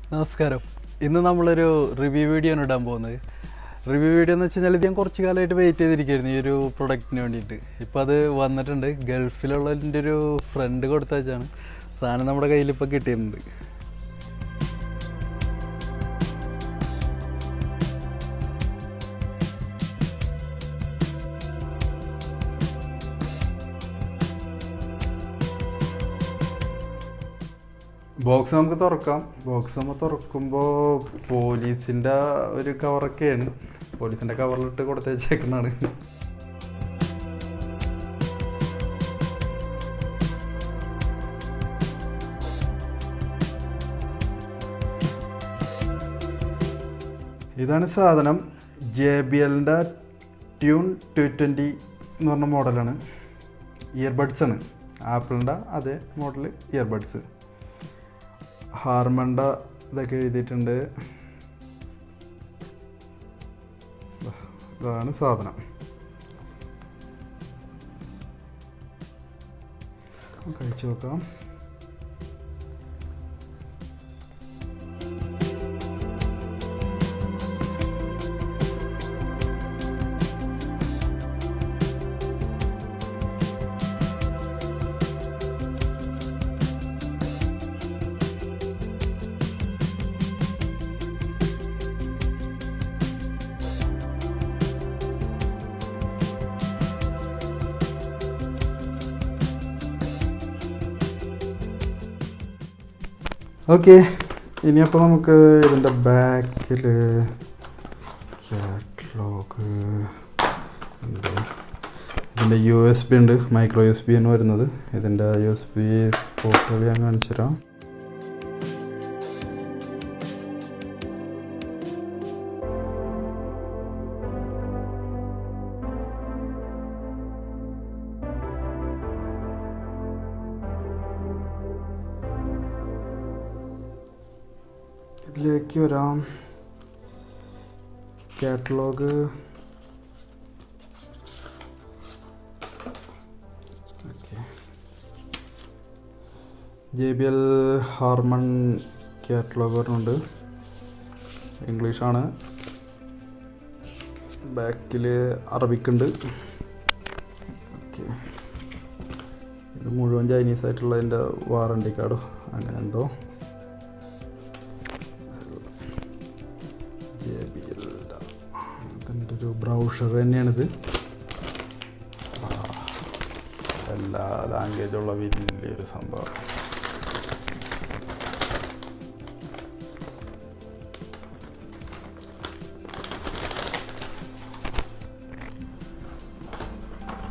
നമസ്കാരം. ഇന്ന് നമ്മളൊരു റിവ്യൂ വീഡിയോ ആണ് ഇടാൻ പോകുന്നത്. റിവ്യൂ വീഡിയോ എന്ന് വെച്ച് കഴിഞ്ഞാൽ ഇത് ഞാൻ കുറച്ച് കാലമായിട്ട് വെയിറ്റ് ചെയ്തിരിക്കുകയായിരുന്നു ഈ ഒരു പ്രൊഡക്റ്റിന് വേണ്ടിയിട്ട്. ഇപ്പോൾ അത് വന്നിട്ടുണ്ട്. ഗൾഫിലുള്ളതിൻ്റെ ഒരു ഫ്രണ്ട് കൊടുത്തയച്ചാണ് സാധനം നമ്മുടെ കയ്യിലിപ്പോൾ കിട്ടിയിട്ടുണ്ട്. ബോക്സ് നമുക്ക് തുറക്കാം. ബോക്സ് നമ്മൾ തുറക്കുമ്പോൾ പോലീസിൻ്റെ ഒരു കവറൊക്കെയാണ്. പോലീസിൻ്റെ കവറിലിട്ട് കൊടുത്തേച്ചേക്കുന്നതാണ്. ഇതാണ് സാധനം. JBL TUNE220 എന്ന് പറഞ്ഞ മോഡലാണ്. ഇയർബഡ്സാണ്. ആപ്പിളിൻ്റെ അതേ മോഡൽ ഇയർബഡ്സ്. ഹാർമണ്ട ഇതൊക്കെ എഴുതിയിട്ടുണ്ട്. ഇതാണ് സാധനം. കഴിച്ചു നോക്കാം. ഓക്കെ, ഇനിയപ്പോൾ നമുക്ക് ഇതിൻ്റെ ബാക്കിൽ കാറ്റലോഗ് ഉണ്ട്. ഇതിൻ്റെ USB ഉണ്ട്. മൈക്രോ USB ആണ് വരുന്നത്. ഇതിൻ്റെ USB ഫോട്ടോ ഞാൻ കാണിച്ചു തരാം. ഇതിലേക്ക് വരാം. Catalogue okay. JBL Harman catalogue വരുന്നുണ്ട്. ഇംഗ്ലീഷാണ്. ബാക്കിൽ അറബിക്കുണ്ട്. ഓക്കെ. ഇത് മുഴുവൻ ചൈനീസ് ആയിട്ടുള്ളതിൻ്റെ വാറണ്ടി കാർഡോ അങ്ങനെ എന്തോ. ഇതിൻ്റെ ഒരു ബ്രൗഷർ തന്നെയാണിത്. എല്ലാ ലാംഗ്വേജുള്ള വലിയൊരു സംഭവം.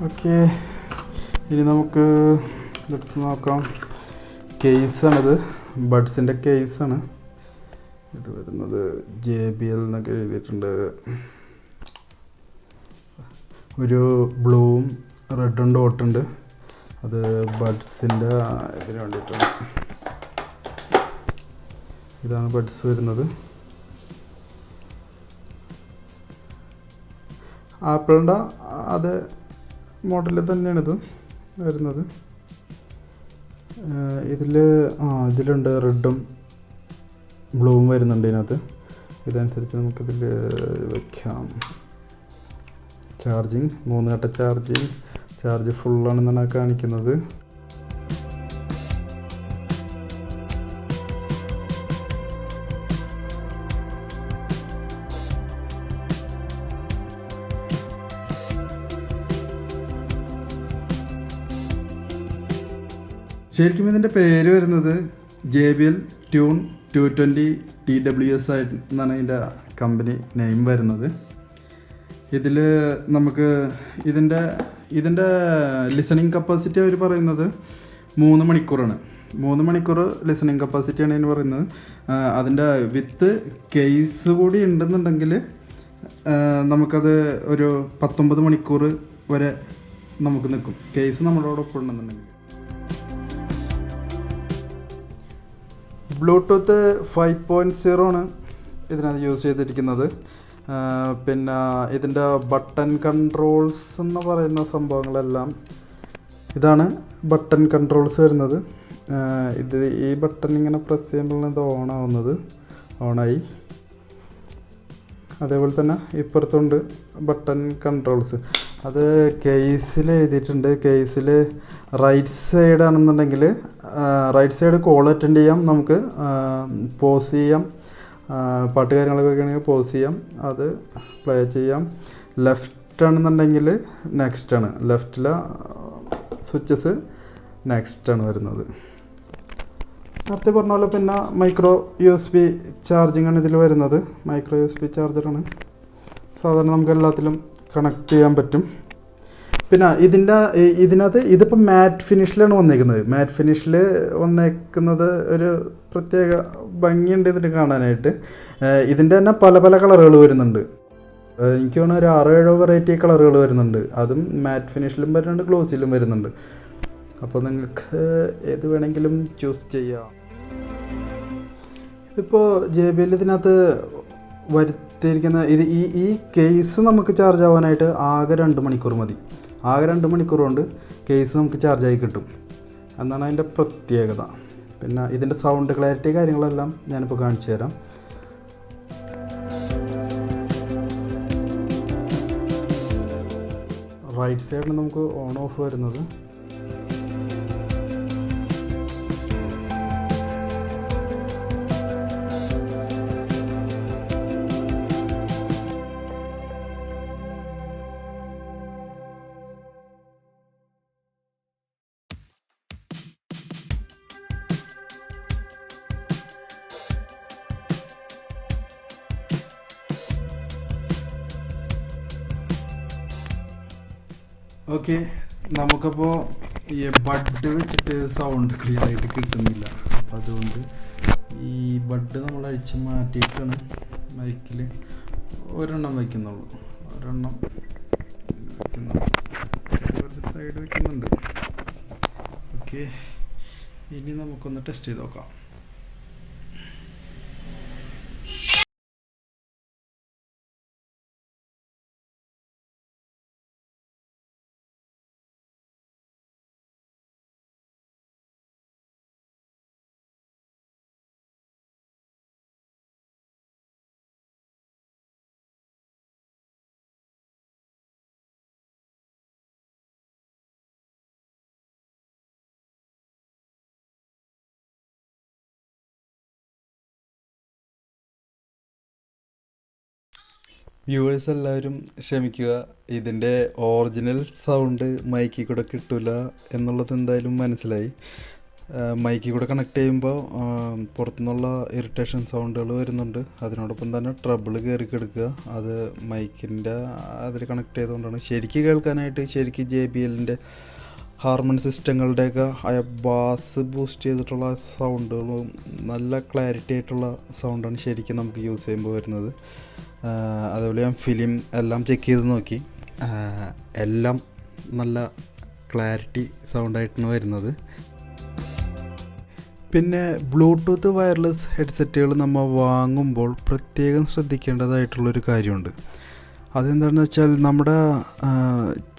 ഓക്കെ, ഇനി നമുക്ക് ഇതെടുത്ത് നോക്കാം. കേസാണിത്. ബഡ്സിൻ്റെ കേസാണ് ഇത് വരുന്നത്. JBL എന്നൊക്കെ എഴുതിയിട്ടുണ്ട്. ഒരു ബ്ലൂവും റെഡും ഡോട്ടുണ്ട്. അത് ബഡ്സിൻ്റെ ഇതിന് വേണ്ടിയിട്ടാണ്. ഇതാണ് ബഡ്സ് വരുന്നത്. ആപ്പിളിൻ്റെ അതേ മോഡലിൽ തന്നെയാണിത് വരുന്നത്. ഇതിലുണ്ട് റെഡും ബ്ലൂവും വരുന്നുണ്ട് ഇതിനകത്ത്. ഇതനുസരിച്ച് നമുക്കിതിൽ വയ്ക്കാം. ചാർജിങ് 3 ഘട്ട ചാർജിങ്. ചാർജ് ഫുള്ളാണെന്നാണ് കാണിക്കുന്നത്. ശരിക്കും ഇതിൻ്റെ പേര് വരുന്നത് JBL TUNE220TWS എന്നാണ് ഇതിൻ്റെ കമ്പനി നെയിം വരുന്നത്. ഇതിൽ നമുക്ക് ഇതിൻ്റെ ലിസണിങ് കപ്പാസിറ്റി അവർ പറയുന്നത് 3 മണിക്കൂറാണ്. 3 മണിക്കൂർ ലിസണിങ് കപ്പാസിറ്റിയാണ് ഇതിന് പറയുന്നത്. അതിൻ്റെ വിത്ത് കേസ് കൂടി ഉണ്ടെന്നുണ്ടെങ്കിൽ നമുക്കത് ഒരു 19 മണിക്കൂർ വരെ നമുക്ക് നിൽക്കും. കേസ് നമ്മളോടൊപ്പം ഉണ്ടെന്നുണ്ടെങ്കിൽ. ബ്ലൂടൂത്ത് 5.0 ആണ് ഇതിനകത്ത് യൂസ് ചെയ്തിരിക്കുന്നത്. പിന്നെ ഇതിൻ്റെ ബട്ടൺ കൺട്രോൾസ് എന്ന് പറയുന്ന സംഭവങ്ങളെല്ലാം ഇതാണ് ബട്ടൺ കൺട്രോൾസ് വരുന്നത്. ഈ ബട്ടൺ ഇങ്ങനെ പ്രസ് ചെയ്യുമ്പോഴാണ് ഇത് ഓൺ ആവുന്നത്. ഓണായി. അതേപോലെ തന്നെ ഇപ്പുറത്തുണ്ട് ബട്ടൺ കൺട്രോൾസ്. അത് കേസിൽ എഴുതിയിട്ടുണ്ട്. കേസിൽ റൈറ്റ് സൈഡ് ആണെന്നുണ്ടെങ്കിൽ റൈറ്റ് സൈഡ് കോൾ അറ്റൻഡ് ചെയ്യാം, നമുക്ക് പോസ് ചെയ്യാം, പാട്ട് കാര്യങ്ങളൊക്കെ ആണെങ്കിൽ പോസ് ചെയ്യാം, അത് പ്ലേ ചെയ്യാം. ലെഫ്റ്റ് ആണെന്നുണ്ടെങ്കിൽ നെക്സ്റ്റ് ആണ്, ലെഫ്റ്റിലെ സ്വിച്ചസ് നെക്സ്റ്റ് ആണ് വരുന്നത്. നേരത്തെ പറഞ്ഞ പോലെ പിന്നെ മൈക്രോ USB ചാർജിങ് ആണ് ഇതിൽ വരുന്നത്. Micro USB ചാർജറാണ്. സാധാരണ നമുക്ക് എല്ലാത്തിലും കണക്ട് ചെയ്യാൻ പറ്റും. പിന്നെ ഇതിനകത്ത് ഇതിപ്പോൾ മാറ്റ് ഫിനിഷിലാണ് വന്നേക്കുന്നത്. മാറ്റ് ഫിനിഷിൽ വന്നേക്കുന്നത് ഒരു പ്രത്യേക ഭംഗിയുണ്ട് ഇതിന് കാണാനായിട്ട്. ഇതിൻ്റെ തന്നെ പല പല കളറുകൾ വരുന്നുണ്ട്. എനിക്ക് തോന്നുന്നു ഒരു 6-7 വെറൈറ്റി കളറുകൾ വരുന്നുണ്ട്. അതും മാറ്റ് ഫിനിഷിലും വരുന്നുണ്ട്, ഗ്ലോസിലും വരുന്നുണ്ട്. അപ്പോൾ നിങ്ങൾക്ക് ഏത് വേണമെങ്കിലും ചൂസ് ചെയ്യാം. ഇതിപ്പോൾ JBL ഇതിനകത്ത് വരുത്തിയിരിക്കുന്ന ഈ കേസ് നമുക്ക് ചാർജ് ആവാനായിട്ട് ആകെ 2 മണിക്കൂർ മതി. ആകെ 2 മണിക്കൂർ കൊണ്ട് കേസ് നമുക്ക് ചാർജായി കിട്ടും എന്നാണ് അതിൻ്റെ പ്രത്യേകത. പിന്നെ ഇതിൻ്റെ സൗണ്ട് ക്ലാരിറ്റി കാര്യങ്ങളെല്ലാം ഞാനിപ്പോൾ കാണിച്ചു തരാം. റൈറ്റ് സൈഡിൽ നമുക്ക് ഓൺ ഓഫ് വരുന്നത്. ഓക്കെ, നമുക്കപ്പോൾ ഈ ബഡ് വെച്ചിട്ട് സൗണ്ട് ക്ലിയർ ആയിട്ട് കിട്ടുന്നില്ല. അപ്പോൾ അതുകൊണ്ട് ഈ ബഡ് നമ്മൾ അഴിച്ച് മാറ്റിയിട്ടാണ് മൈക്കിൽ ഒരെണ്ണം വയ്ക്കുന്നുള്ളൂ. ഒരെണ്ണം ഒരു സൈഡ് വയ്ക്കുന്നുണ്ട്. ഓക്കെ, ഇനി നമുക്കൊന്ന് ടെസ്റ്റ് ചെയ്ത് നോക്കാം. വ്യൂവേഴ്സ് എല്ലാവരും ക്ഷമിക്കുക, ഇതിൻ്റെ ഒറിജിനൽ സൗണ്ട് മൈക്കിൽ കൂടെ കിട്ടില്ല എന്നുള്ളത് എന്തായാലും മനസ്സിലായി. മൈക്കിൽ കൂടെ കണക്ട് ചെയ്യുമ്പോൾ പുറത്തുനിന്നുള്ള ഇറിറ്റേഷൻ സൗണ്ടുകൾ വരുന്നുണ്ട്. അതിനോടൊപ്പം തന്നെ ട്രബിൾ കയറി കിടക്കുക. അത് മൈക്കിൻ്റെ അതിൽ കണക്ട് ചെയ്തുകൊണ്ടാണ്. ശരിക്കും കേൾക്കാനായിട്ട് ശരിക്കും JBLൻ്റെ ഹാർമൺ സിസ്റ്റങ്ങളുടെയൊക്കെ ബാസ് ബൂസ്റ്റ് ചെയ്തിട്ടുള്ള സൗണ്ടുകളും നല്ല ക്ലാരിറ്റി ആയിട്ടുള്ള സൗണ്ടാണ് ശരിക്കും നമുക്ക് യൂസ് ചെയ്യുമ്പോൾ വരുന്നത്. അതുപോലെ ഞാൻ ഫിലിം എല്ലാം ചെക്ക് ചെയ്ത് നോക്കി, എല്ലാം നല്ല ക്ലാരിറ്റി സൗണ്ടായിട്ടാണ് വരുന്നത്. പിന്നെ ബ്ലൂടൂത്ത് വയർലെസ് ഹെഡ്സെറ്റുകൾ നമ്മൾ വാങ്ങുമ്പോൾ പ്രത്യേകം ശ്രദ്ധിക്കേണ്ടതായിട്ടുള്ളൊരു കാര്യമുണ്ട്. അതെന്താണെന്ന് വെച്ചാൽ നമ്മുടെ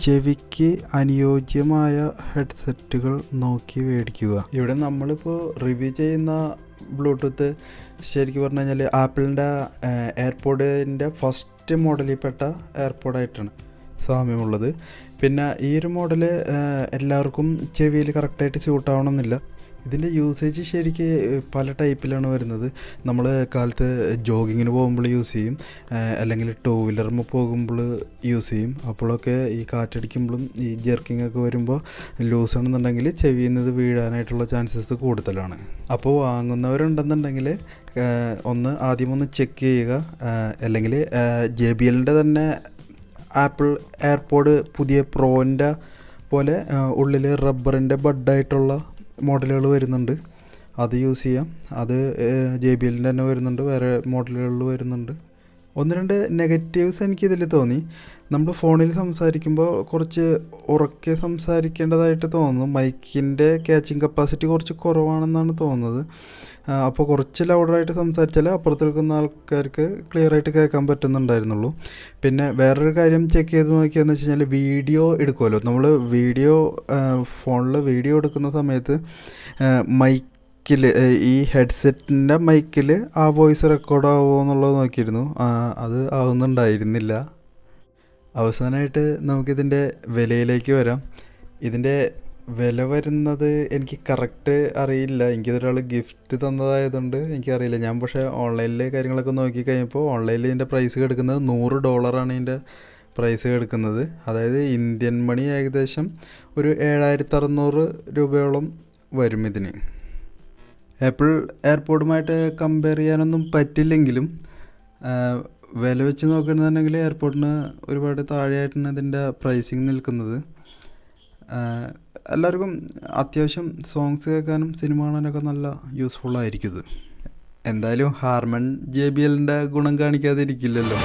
ചെവിക്ക് അനുയോജ്യമായ ഹെഡ്സെറ്റുകൾ നോക്കി മേടിക്കുക. ഇവിടെ നമ്മളിപ്പോൾ റിവ്യൂ ചെയ്യുന്ന ബ്ലൂടൂത്ത് ശരിക്കും പറഞ്ഞു കഴിഞ്ഞാൽ ആപ്പിളിൻ്റെ എയർപോഡിൻ്റെ ഫസ്റ്റ് മോഡലിൽപ്പെട്ട എയർപോഡായിട്ടാണ് സാമ്യമുള്ളത്. പിന്നെ ഈ ഒരു മോഡൽ എല്ലാവർക്കും ചെവിയിൽ കറക്റ്റായിട്ട് സ്യൂട്ടാവണമെന്നില്ല. ഇതിൻ്റെ യൂസേജ് ശരിക്ക് പല ടൈപ്പിലാണ് വരുന്നത്. നമ്മൾ കാലത്ത് ജോഗിങ്ങിന് പോകുമ്പോൾ യൂസ് ചെയ്യും, അല്ലെങ്കിൽ ടൂ വീലറിൽ പോകുമ്പോൾ യൂസ് ചെയ്യും. അപ്പോഴൊക്കെ ഈ കാറ്റടിക്കുമ്പോഴും ഈ ജെർക്കിംഗ് ഒക്കെ വരുമ്പോൾ ലൂസ് ആണെന്നുണ്ടെങ്കിൽ ചെവിയിൽ നിന്ന് വീഴാനായിട്ടുള്ള ചാൻസസ് കൂടുതലാണ്. അപ്പോൾ വാങ്ങുന്നവരുണ്ടെന്നുണ്ടെങ്കിൽ ആദ്യം ഒന്ന് ചെക്ക് ചെയ്യുക. അല്ലെങ്കിൽ JBLൻ്റെ തന്നെ ആപ്പിൾ എയർപോഡ് പുതിയ പ്രോൻ്റെ പോലെ ഉള്ളിൽ റബ്ബറിൻ്റെ ബഡായിട്ടുള്ള മോഡലുകൾ വരുന്നുണ്ട്, അത് യൂസ് ചെയ്യാം. അത് JBLൻ്റെ തന്നെ വരുന്നുണ്ട്, വേറെ മോഡലുകളിൽ വരുന്നുണ്ട്. 1-2 നെഗറ്റീവ്സ് എനിക്കിതിൽ തോന്നി. നമ്മൾ ഫോണിൽ സംസാരിക്കുമ്പോൾ കുറച്ച് ഉറക്കെ സംസാരിക്കേണ്ടതായിട്ട് തോന്നുന്നു. മൈക്കിൻ്റെ ക്യാച്ചിങ് കപ്പാസിറ്റി കുറച്ച് കുറവാണെന്നാണ് തോന്നുന്നത്. അപ്പോൾ കുറച്ച് ലൗഡറായിട്ട് സംസാരിച്ചാൽ അപ്പുറത്ത് നിൽക്കുന്ന ആൾക്കാർക്ക് ക്ലിയറായിട്ട് കേൾക്കാൻ പറ്റുന്നുണ്ടായിരുന്നുള്ളൂ. പിന്നെ വേറൊരു കാര്യം ചെക്ക് ചെയ്ത് നോക്കിയെന്ന് വെച്ച് കഴിഞ്ഞാൽ വീഡിയോ എടുക്കുമല്ലോ നമ്മൾ. ഫോണിൽ വീഡിയോ എടുക്കുന്ന സമയത്ത് മൈക്കിൽ, ഈ ഹെഡ്സെറ്റിൻ്റെ മൈക്കിൽ ആ വോയിസ് റെക്കോർഡ് ആവുമോ എന്നുള്ളത് നോക്കിയിരുന്നു. അത് ആവുന്നുണ്ടായിരുന്നില്ല. അവസാനമായിട്ട് നമുക്കിതിൻ്റെ വിലയിലേക്ക് വരാം. ഇതിൻ്റെ വില വരുന്നത് എനിക്ക് കറക്റ്റ് അറിയില്ല. എനിക്കിതൊരാൾ ഗിഫ്റ്റ് തന്നതായതുകൊണ്ട് എനിക്കറിയില്ല. ഞാൻ പക്ഷേ ഓൺലൈനിൽ കാര്യങ്ങളൊക്കെ നോക്കി കഴിഞ്ഞപ്പോൾ ഓൺലൈനിൽ ഇതിൻ്റെ പ്രൈസ് കിടക്കുന്നത് $100 ഇതിൻ്റെ പ്രൈസ് കിടക്കുന്നത്. അതായത് ഇന്ത്യൻ മണി ഏകദേശം ഒരു 7600 രൂപയോളം വരും ഇതിന്. ആപ്പിൾ എയർപോർട്ടുമായിട്ട് കമ്പയർ ചെയ്യാനൊന്നും പറ്റില്ലെങ്കിലും വില വെച്ച് നോക്കുകയാണെന്നുണ്ടെങ്കിൽ എയർപോർട്ടിന് ഒരുപാട് താഴെയായിട്ടാണ് ഇതിൻ്റെ പ്രൈസിങ് നിൽക്കുന്നത്. എല്ലാവർക്കും അത്യാവശ്യം സോങ്സ് കേൾക്കാനും സിനിമ കാണാനൊക്കെ നല്ല യൂസ്ഫുള്ളായിരിക്കും ഇത്. എന്തായാലും ഹാർമൺ JBLൻ്റെ ഗുണം കാണിക്കാതിരിക്കില്ലല്ലോ.